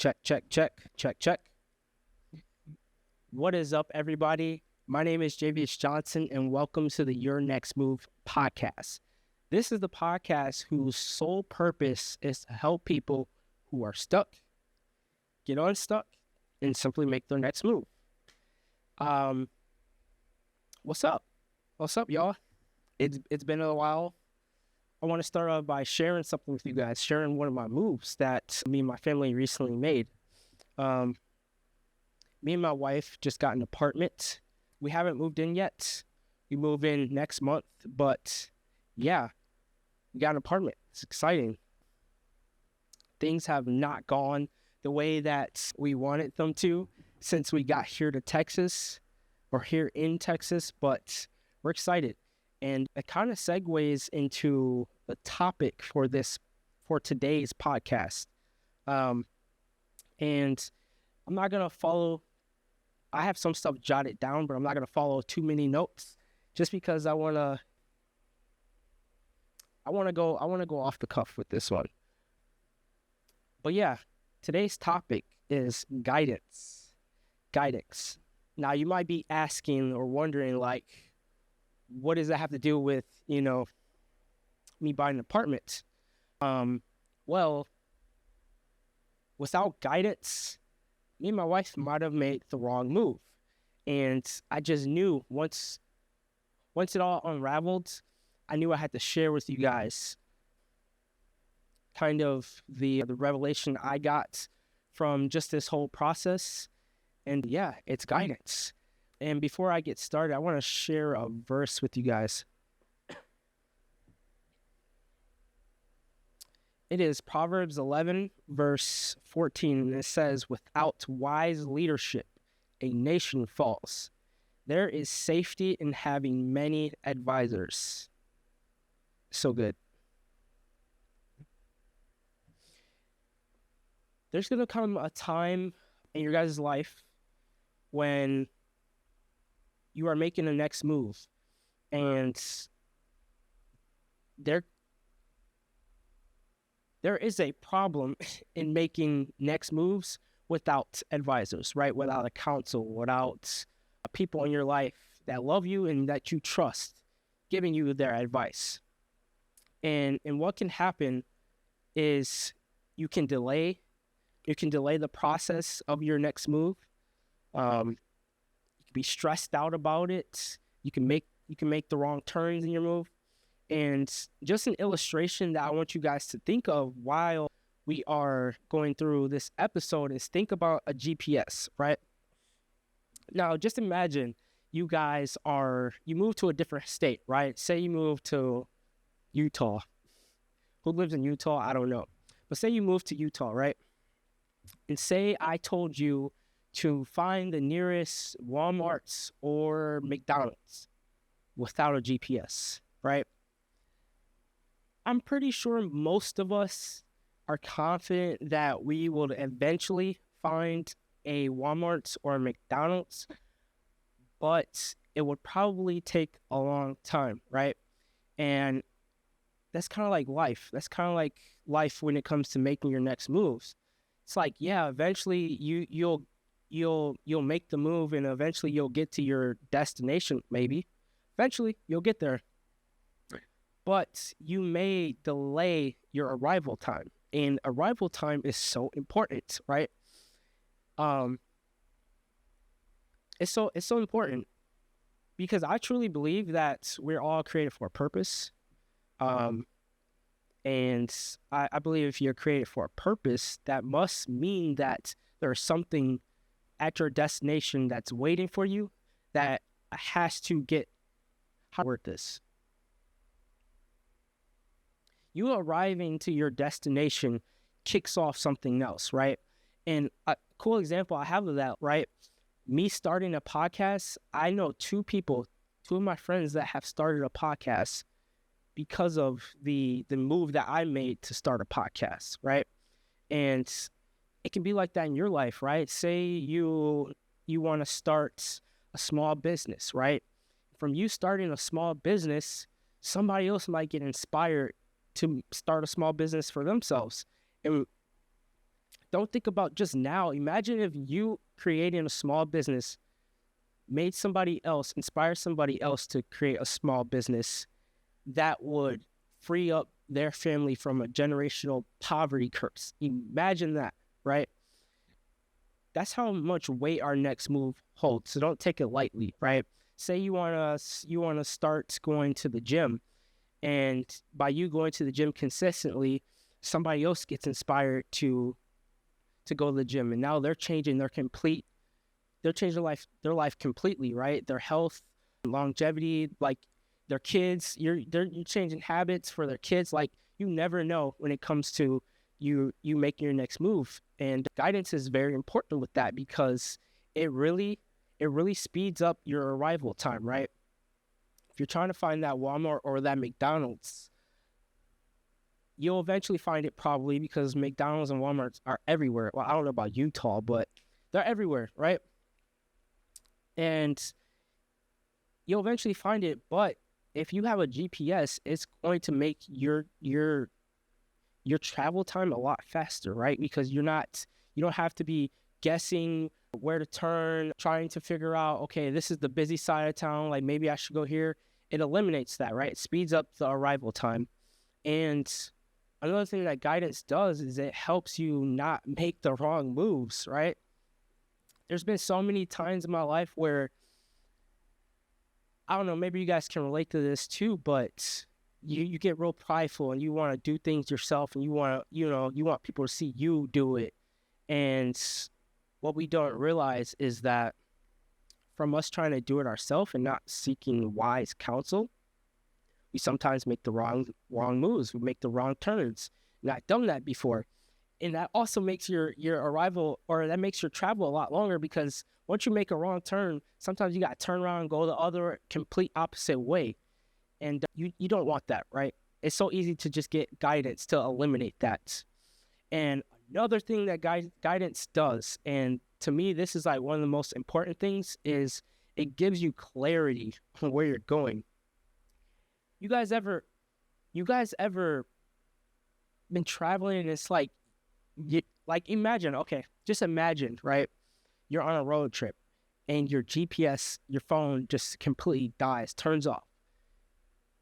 Check, check, check, check, check. What is up, everybody? My name is Jayvious Johnson, and welcome to the Your Next Move podcast. This is the podcast whose sole purpose is to help people who are stuck get unstuck and simply make their next move. What's up? What's up, y'all? It's been a while. I want to start off by sharing something with you guys, sharing one of my moves that me and my family recently made. Me and my wife just got an apartment. We haven't moved in yet. We move in next month, but yeah, we got an apartment. It's exciting. Things have not gone the way that we wanted them to since we got here to Texas, or here in Texas, but we're excited. And it kind of segues into the topic for today's podcast. And I'm not going to follow, I have some stuff jotted down, but I'm not going to follow too many notes just because I want to go off the cuff with this one. But yeah, today's topic is guidance. Guidance. Now you might be asking or wondering, like, what does that have to do with, me buying an apartment? Well, without guidance, me and my wife might have made the wrong move. And I just knew once it all unraveled, I knew I had to share with you guys kind of the revelation I got from just this whole process. And yeah, it's guidance. And before I get started, I want to share a verse with you guys. It is Proverbs 11, verse 14, and it says, "Without wise leadership, a nation falls. There is safety in having many advisors." So good. There's going to come a time in your guys' life when you are making the next move, and there is a problem in making next moves without advisors, right? Without a counsel, without people in your life that love you and that you trust giving you their advice. And what can happen is you can delay the process of your next move. Be stressed out about it. You can make the wrong turns in your move. And just an illustration that I want you guys to think of while we are going through this episode is think about a GPS, right? Now, just imagine you move to a different state, right? Say you move to Utah. Who lives in Utah? I don't know. But say you move to Utah, right? And say I told you to find the nearest Walmarts or McDonald's without a GPS, right? I'm pretty sure most of us are confident that we will eventually find a Walmart's or a McDonald's, but it would probably take a long time, right? And that's kind of like life. That's kind of like life when it comes to making your next moves. It's like, yeah, eventually you'll make the move, and eventually you'll get to your destination, maybe. Eventually, you'll get there. Right. But you may delay your arrival time. And arrival time is so important, right? It's so important because I truly believe that we're all created for a purpose. And I believe if you're created for a purpose, that must mean that there's something at your destination that's waiting for you that has to get worth this. You arriving to your destination kicks off something else, right? And a cool example I have of that, right? Me starting a podcast, I know two of my friends that have started a podcast because of the move that I made to start a podcast, right? And it can be like that in your life, right? Say you want to start a small business, right? From you starting a small business, somebody else might get inspired to start a small business for themselves. And don't think about just now. Imagine if you creating a small business, made somebody else, inspire somebody else to create a small business that would free up their family from a generational poverty curse. Imagine that, right? That's how much weight our next move holds. So don't take it lightly, right? Say you wanna start going to the gym, and by you going to the gym consistently, somebody else gets inspired to go to the gym, and now they're changing their life completely, right? Their health, longevity, like their kids, you're changing habits for their kids. Like, you never know when it comes to you making your next move. And guidance is very important with that, because it really speeds up your arrival time, right? If you're trying to find that Walmart or that McDonald's, you'll eventually find it, probably, because McDonald's and Walmarts are everywhere. Well, I don't know about Utah, but they're everywhere, right? And you'll eventually find it. But if you have a GPS, it's going to make your travel time a lot faster, right? Because you don't have to be guessing where to turn, trying to figure out, okay, this is the busy side of town, like maybe I should go here. It eliminates that, right? It speeds up the arrival time. And another thing that guidance does is it helps you not make the wrong moves, right? There's been so many times in my life where, I don't know, maybe you guys can relate to this too, but you get real prideful and you want to do things yourself, and you want people to see you do it. And what we don't realize is that from us trying to do it ourselves and not seeking wise counsel, we sometimes make the wrong moves. We make the wrong turns. And I've done that before. And that also makes your arrival, or that makes your travel a lot longer, because once you make a wrong turn, sometimes you got to turn around and go the other complete opposite way. And you don't want that, right? It's so easy to just get guidance to eliminate that. And another thing that guidance does, and to me, this is like one of the most important things, is it gives you clarity on where you're going. You guys ever been traveling, and it's like, imagine, right? You're on a road trip and your GPS, your phone just completely dies, turns off.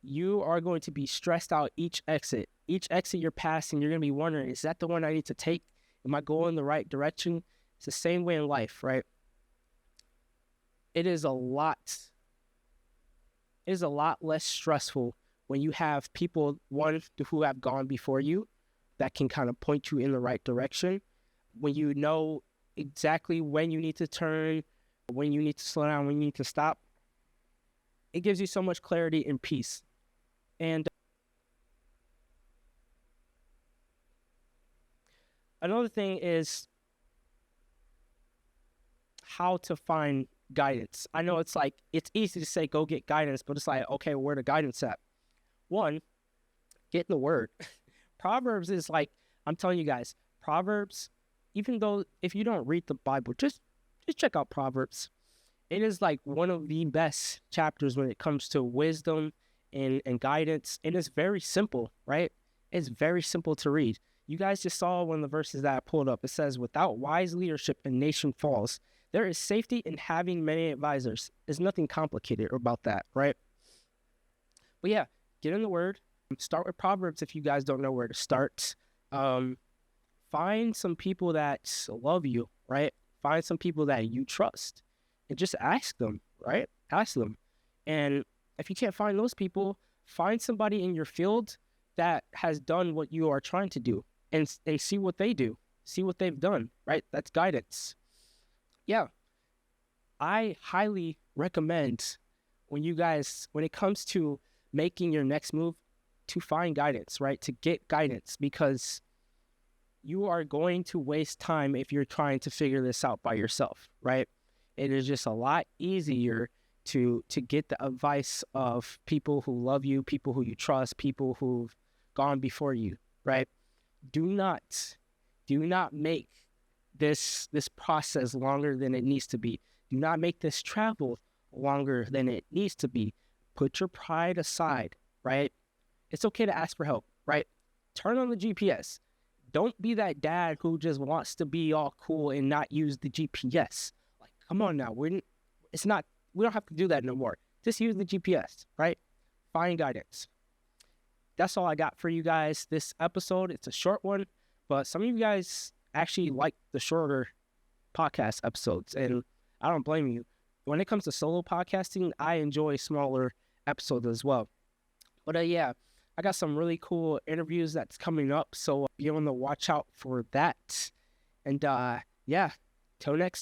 You are going to be stressed out each exit you're passing. You're going to be wondering, is that the one I need to take? Am I going in the right direction? It's the same way in life, right? It is a lot less stressful when you have people, one, who have gone before you, that can kind of point you in the right direction. When you know exactly when you need to turn, when you need to slow down, when you need to stop, it gives you so much clarity and peace. And another thing is how to find guidance. I know it's easy to say go get guidance, but it's like, okay, where the guidance at? One, get in the Word. Proverbs is like, I'm telling you guys, Proverbs, even though if you don't read the Bible, just check out Proverbs. It is like one of the best chapters when it comes to wisdom and guidance. And it's very simple, right? It's very simple to read. You guys just saw one of the verses that I pulled up. It says, without wise leadership, a nation falls. There is safety in having many advisors. There's nothing complicated about that, right? But yeah, get in the Word. Start with Proverbs if you guys don't know where to start. Find some people that love you, right? Find some people that you trust and just ask them, right? Ask them. And if you can't find those people, find somebody in your field that has done what you are trying to do, and they see what they do, see what they've done, right? That's guidance. Yeah. I highly recommend when it comes to making your next move, to find guidance, right? To get guidance, because you are going to waste time if you're trying to figure this out by yourself, right? It is just a lot easier to get the advice of people who love you, people who you trust, people who've gone before you, right? Do not make this process longer than it needs to be. Do not make this travel longer than it needs to be. Put your pride aside, right? It's okay to ask for help, right? Turn on the GPS. Don't be that dad who just wants to be all cool and not use the GPS. Like, come on now. We don't have to do that no more. Just use the GPS, right? Find guidance. That's all I got for you guys this episode. It's a short one, but some of you guys actually like the shorter podcast episodes, and I don't blame you. When it comes to solo podcasting, I enjoy smaller episodes as well. But yeah, I got some really cool interviews that's coming up, so be on the watch out for that. And yeah, till next time.